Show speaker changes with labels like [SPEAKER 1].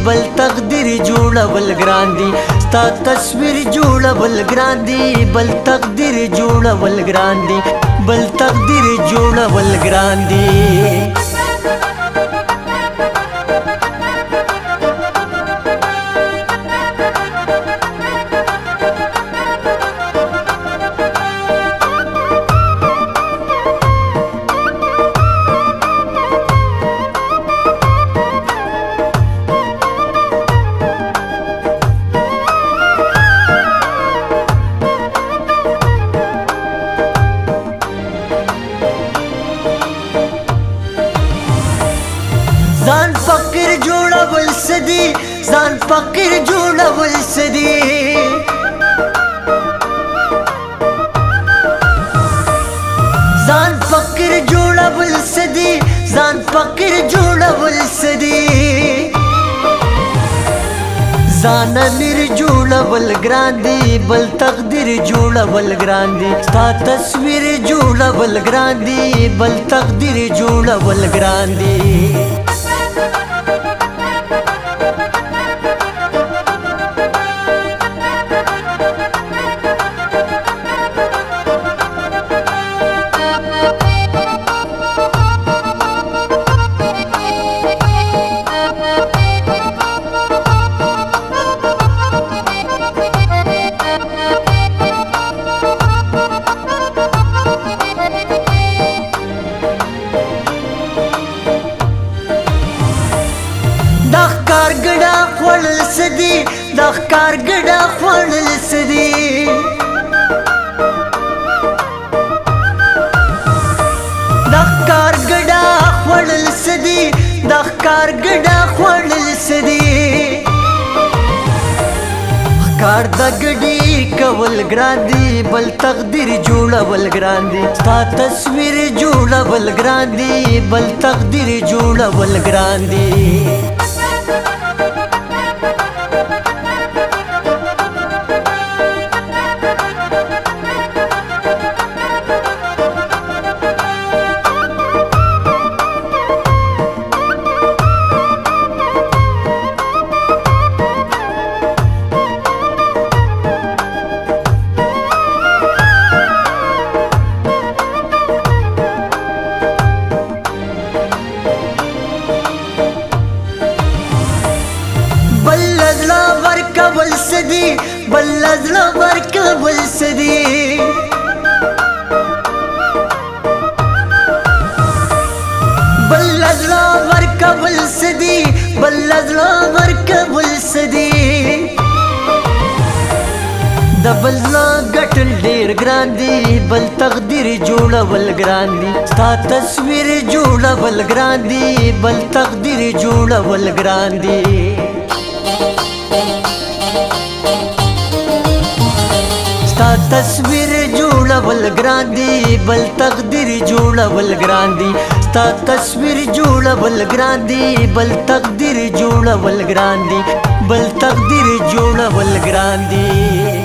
[SPEAKER 1] بل تقدیر جوړول ګران دي ستا تصویر جوړول ګران دي بل تقدیر جوړول ګران دي بل تقدیر جوړول ګران دي ځان فقیر جوړول سدي ځان فقیر جوړول سدي ځان فقیر جوړول سدي ځان فقیر جوړول سدي ځان امیر جوړول ګران دي بل تقدیر جوړول ګران دي ستا تصویر جوړول ګران دي بل تقدیر جوړول ګران دي ګډا خوړل سدي د ښکار ګډا خوړل سدي د ښکار ګډا خوړل سدي د ښکار ګډا خوړل سدي ښکار د ګډي کول ګران دي بل تقدیر جوړول ګران دي ستا تصویر جوړول ګران دي بل تقدیر جوړول ګران دي بل زړه ورکول سدي بل زړه ورکول سدي بل زړه ورکول سدي د بل زړه ګټل ډیر ګران دي بل تقدیر جوړول ګران دي ستا تصویر جوړول ګران دي بل تقدیر جوړول ګران دي ستا تصویر جوړول ګران دي بل تقدیر جوړول ګران دي ستا تصویر جوړول ګران دي بل تقدیر جوړول ګران دي بل تقدیر جوړول ګران دي